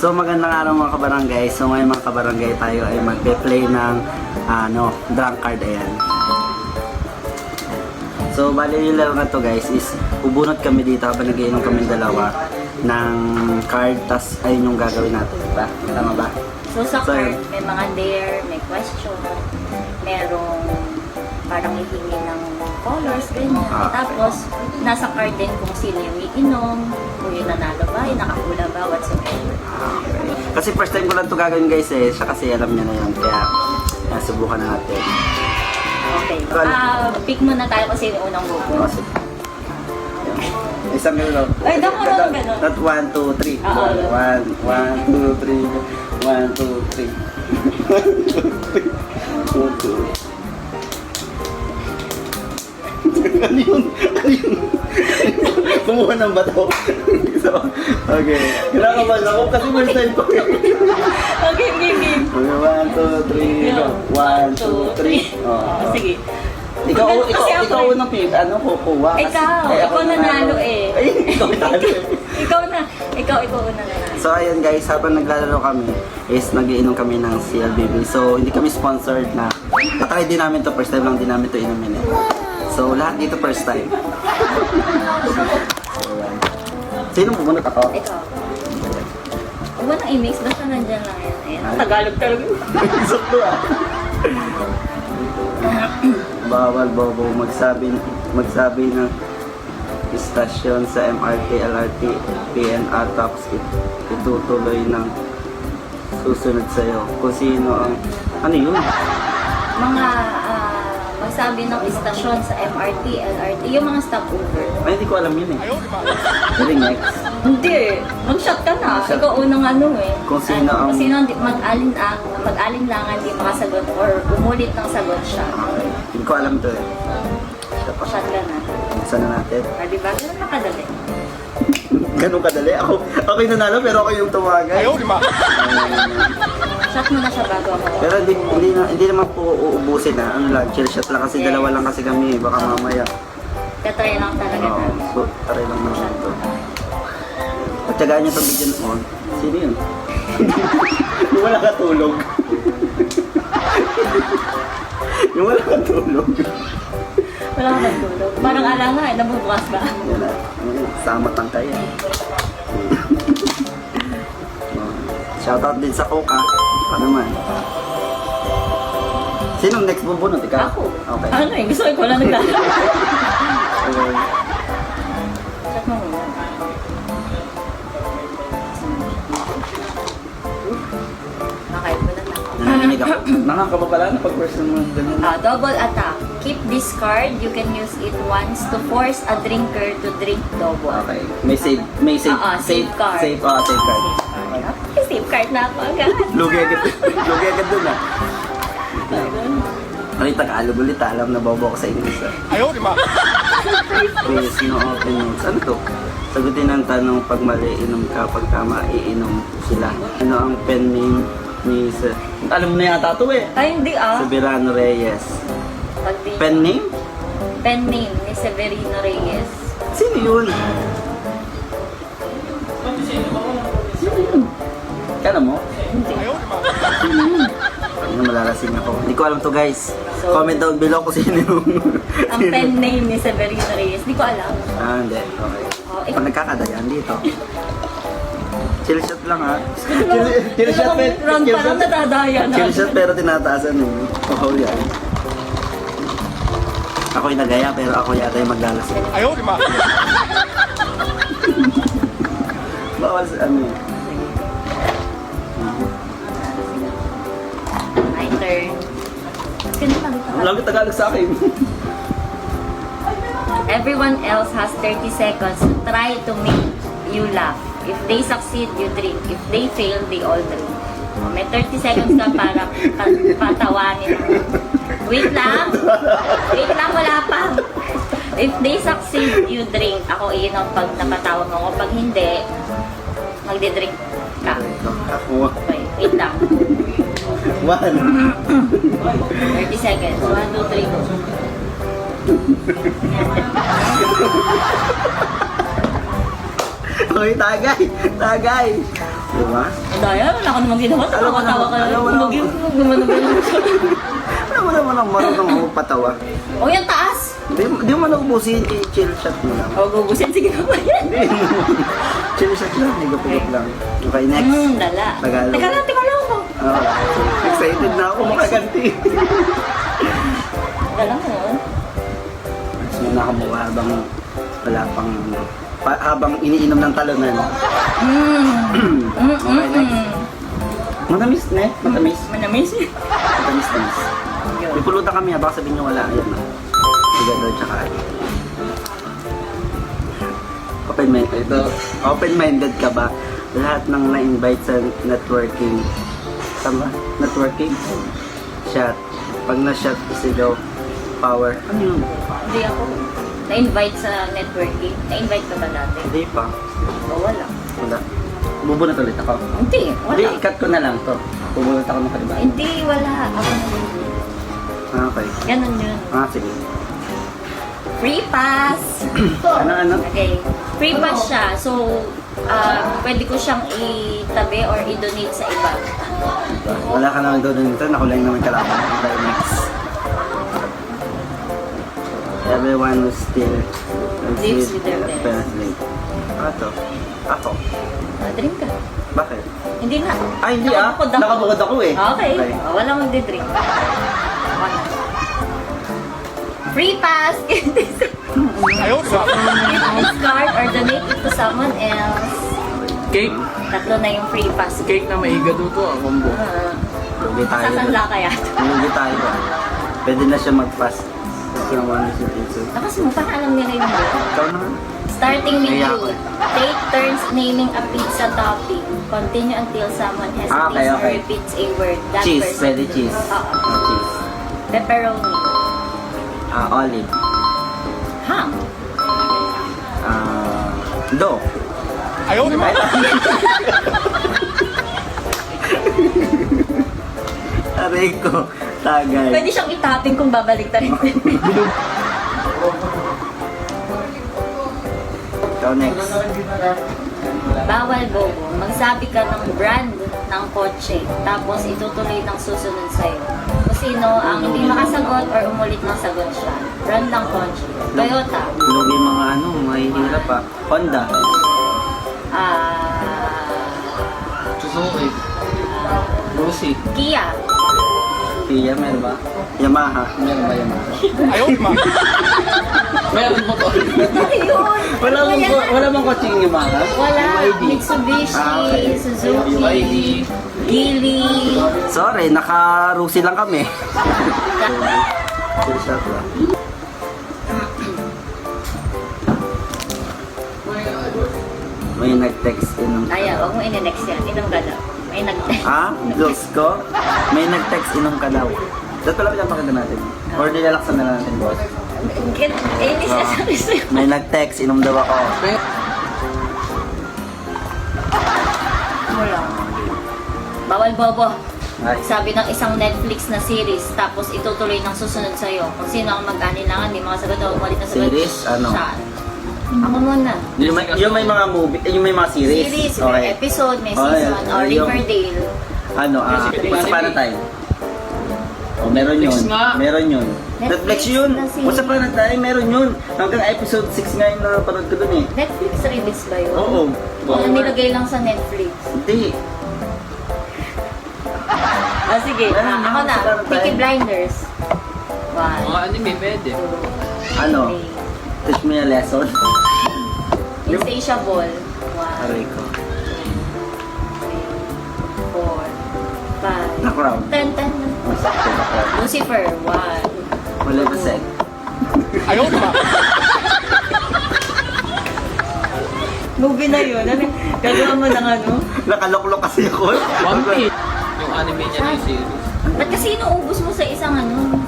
So magandang araw mga kabarangay. So ngayon mga kabarangay tayo ay magpe-play ng drunkard, ayan. So bali yung laro na to guys is bubunot kami dito habang nagiinom kami dalawa ng card, tas ayun yung gagawin natin, diba? Tama ba? So sa card, may mga dare, may question, merong parang hihingi ng colors, ganyan. Tapos, nasa card din kung sino yung iinom, kung yung nanalo ba, yung nakakula ba, whatsoever. Okay. Kasi first time ko lang to gagawin guys eh, siya kasi alam niya na yun, kaya subukan na natin. Okay. Pick muna tayo kasi yung unang bubo. Oh, sige. Isang gano'n. Ay, daw mo lang gano'n. Not 1, 2, 3. 1, 2, 3. 1, 2, 3. 1, 2, 3. Ano yun? Ano yun? Kumuha ng bato. So, okay. Kinakabahan ako kasi first time ko. Okay, game. 1, 2, 3. 1, 2, 3. Sige. Ikaw unang pick. Ano kukuha? Ikaw nanalo eh. Ay, ikaw nanalo eh. Ikaw una nanalo. So ayun guys, habang naglalaro kami is nagiinom kami ng CLBB. So hindi kami sponsored na. Tatry din namin to, first time lang din namin to inumin eh. So lahat dito first time. Sino pumunot ako? Ikaw. Huwag mo nang i-mix, basta nandyan lang yan. Ayan, ang Tagalog talaga. Sakto ah. Bawal bobo magsabi ng istasyon sa MRT, LRT, PNR tapos itutuloy ng susunod sa'yo. Kung sino ang... Ano yun? Mga magsabi ng istasyon sa MRT, LRT, yung mga stopover. Ay, hindi ko alam yun eh. Really next. Hindi, mag-shot ka na. Mag-shot. Ikaw unang ano eh. Kung sino ang... Kung sino mag-alinlangan, di makasagot or umulit ng sagot siya. Hindi ko alam to eh. Shot ka na. Saan na natin? Diba? Ganun nakadali. Ganun kadali? Ako yung nanalo pero ako yung tumagal. Ayaw, di ba? Shot mo na siya bago ako. Pero hindi naman po uubusin na. Ano lang, chill shot lang kasi dalawa lang kasi kami. Baka mamaya. Katry lang talaga na. So, taray lang naman ito. Pagtsagaan niyo itong bigyan mo. Sino yun? Yung wala katulog. Yung wala katulog. Wala ka magtulog. Parang alanga eh, nabubukas ba? Yan na. Samat ang kaya. Shoutout din sa Coke ha. Paano man? Sinong next bubunot? Ikaw? Ako. Okay. Ano eh, gusto ko lang naglalaro. Okay. Shot mo muna. Nakahit mo na lang. Nanginginig ako. Nakakaba pala na pag first naman ganyan. Double attack. Keep this card. You can use it once to force a drinker to drink double. Okay. May save. May save. Save card. Save card. Okay, save card na ako agad. Lugi agad dun ah. Ay, Tagalog ulit ah. Alam na bobo ko sa English ah. Ayaw, di ba? Please, no opinions. Ano to? Sagutin ang tanong pag mali, inom ka. Pag tama, iinom sila. Ano ang pen name ni Sir? Alam mo na yata ito eh. Ay, hindi Severino Reyes. Pag di, Pen name? pen name ni Severino Reyes. Sino yun? Sino yun? Kala mo? Ayaw, di ba? Ano, malalasing ako. Hindi ko alam to guys. Comment down below kung sino yung... Ang pen name ni Severino Reyes. Hindi ko alam. Hindi. Okay. Pag nagkakadayan dito. Chill shot lang ha. Chill shot Round pa lang natadaya na. Chill shot pero tinataasan eh. Oo yan. Ako yung nagaya pero ako yata yung maglalasing. Ayaw, di ba? Bawal sa ano eh. My turn. Sino lang ito? Ang lamig Tagalog sa akin. Everyone else has 30 seconds to try to make you laugh. If they succeed, you drink. If they fail, they all drink. May 30 seconds ka para patawanin. Wait lang. Wait lang, wala pa. If they succeed, you drink. Ako iinom pag napatawa mo. Pag hindi, magde-drink ka. Ako. Okay, wait lang. 1. 30 seconds. 1, 2, 3, go. Hoy, tagay! Tagay! Di ba? Daya, wala ka namang ginawa. Alam mo Tawa-tawa ka naman, lang. alam mo naman. Gumano. Alam mo naman ang marunong ako patawa. O, yung taas. Di mo na ubusin, i-chill shot mo lang. O, gugusin. Sige pa ba yan? Hindi. Chill shot lang, higap-higap lang. Okay, next. Dala. Tagalog. Teka lang ako. Excited na ako makaganti. Dala mo. Mas muna ako mukha habang wala pang habang iniinom ng talunan. Okay, next. Matamis na eh. Matamis. Manamis. Matamis. May pulutan kami ha. Baka sabihin nyo wala. Ayan na. Sigado tsaka ano. Open-minded ka ba? Lahat ng na-invite sa networking. Tama? Networking? Shot. Pag na-shot, isigaw. Power. Ano yun? Hindi ako. Na-invite sa networking. Na-invite ka ba dati? Hindi pa. O, wala. Wala. Bubunot ulit ako. Hindi, wala. Hindi, ikat ko na lang to. Bubunot ako ng kaliba. Hindi, wala. Ako na yun. Okay. Ganun yun. Sige. Free pass! Ano? Okay. Free pass siya. So, pwede ko siyang itabi or i-donate sa iba. Wala ka naman doon dito. Nakulang naman kalaban. Okay, next. Everyone who still Lives with their parents. Ito. Ako. Drink ka. Bakit? Hindi na. Ay, hindi Nakabukod ako. Nakabukod ako eh. Okay. Walang magdi-drink. Ako na. Free pass! Ayun ba? Gift this card or donate it to someone else. Cake. Tatlo na yung free pass. Cake na may higado to, combo. Lugi tayo. Sasanla kaya. Lugi tayo. Pwede na siya mag-pass. Kasi naman si Tinsu. Lakas mo, para alam nila yung name. Ikaw naman. Starting with Naiyak you. ko. Take turns naming a pizza topping. Continue until someone hesitates Okay. or repeats a word. That Cheese. person. Pwede cheese. Oo. Cheese. Pepperoni. Olive. Ham. Do. Ayun ba? Aray ko. Tagay. Pwede siyang itapping kung babalik ta rin. Ikaw next. Bawal bobo. Magsabi ka ng brand ng kotse. Tapos itutuloy ng susunod sa'yo. Kung sino ang hindi makasagot or umulit ng sagot siya. Brand ng kotse. Toyota. Lugi mga mahihirap pa. Honda. Suzuki. Lucy. Kia. Kia, meron ba? Yamaha. Meron ba Yamaha? Ayun ba? Meron mo to. Ano yun? Wala bang kotse yung Yamaha? Wala. BYD. Mitsubishi, Okay. Suzuki, BYD. Geely. Sorry, naka-Rusi lang kami. Chill shot lang. May nag-text inong... Ay, huwag mo ine-next yan. Inong galaw. May nag-text. Jokes ko? May nag-text inong ka daw. Dato lang yung pakita natin. Or nilalaksan na lang natin, boss. Hindi siya sabi sa'yo. May nag-text, inom daw ako. Wala. Bawal bobo. Ay. Sabi ng isang Netflix na series, tapos itutuloy ng susunod sa'yo. Kung sino ang mag-aninangan, di makasagot o umalit na sagot. Series? Ano? Siya. Ako muna. Yung may mga movie, yung may mga series. Series, may episode, may season, o yung- Riverdale. Once Upon a Time. Oh, meron yun. Netflix nga. Meron yun. Netflix yun. na series. Once Upon a Time, meron yun. Hanggang episode 6 nga yung napanood ko dun eh. Netflix release ba yun? Oo. Wala nilagay lang sa Netflix. Hindi. Sige. Ako na. Peaky Blinders. One, Mga anime, pwede. two, Ano? three. Teach me a lesson. Insatiable. One, Aray ko. three, four, five, Na-crown. 10. Masakto ako. Lucifer. One. Wala ba set? Ayun ba? Movie na yun. Gagawa mo ng ano? Nakaloklok kasi ako. One Piece. Yung anime niya na yung series. Ba't kasi inuubos mo sa isang ano?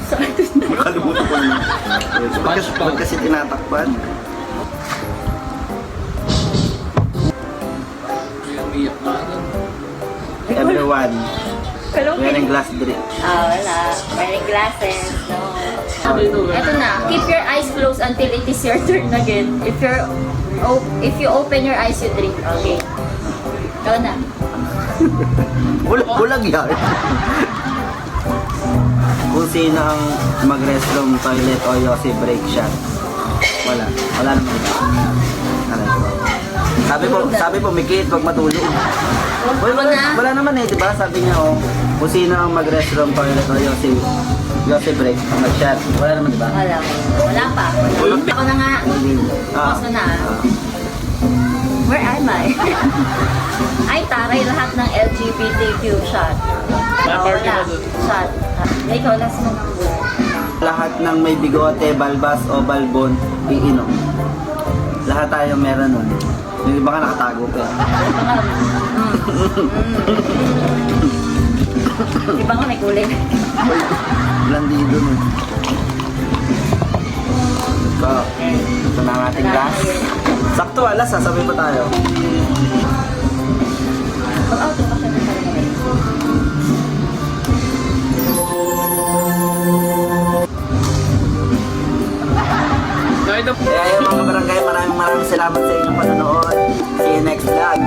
Sorry. Nakalimutan ko na. Ba't kasi tinatakpan? Yung umiyak na ano. Everyone. Kalong Wearing glass drink. wala. Wearing glasses. No. Ano ito? Eto na. Keep your eyes closed until it is your turn again. If you're Oh, if you open your eyes, you drink. Okay. Ikaw na. Bulag yan. Kung sino ang mag-restroom, toilet o yosi break shot. Wala. Wala naman ito. Sabi po, mikit, wag matulog. Wala naman eh, di ba? Sabi niya, kung sino ang mag-restroom, toilet o yosi break, ang mag-shot. Wala naman, di ba? Wala. Wala pa. Ako na nga. Ako na. Where am I? Ay, taray lahat ng LGBTQ shot. Wala. Shot. Ikaw, last mo ng buhay. Lahat ng may bigote, balbas o balbon, iinom. Lahat tayo meron nun. Yung iba ka nakatago pa. Di ba nga may kulay? Blandido nun. Ito na ang ating gas. Sakto, alas, sasabi pa tayo. Mag-out ka siya ng talaga. Kahit na Kaya yung mga barangay, maraming salamat sa inyong panonood. See you next vlog.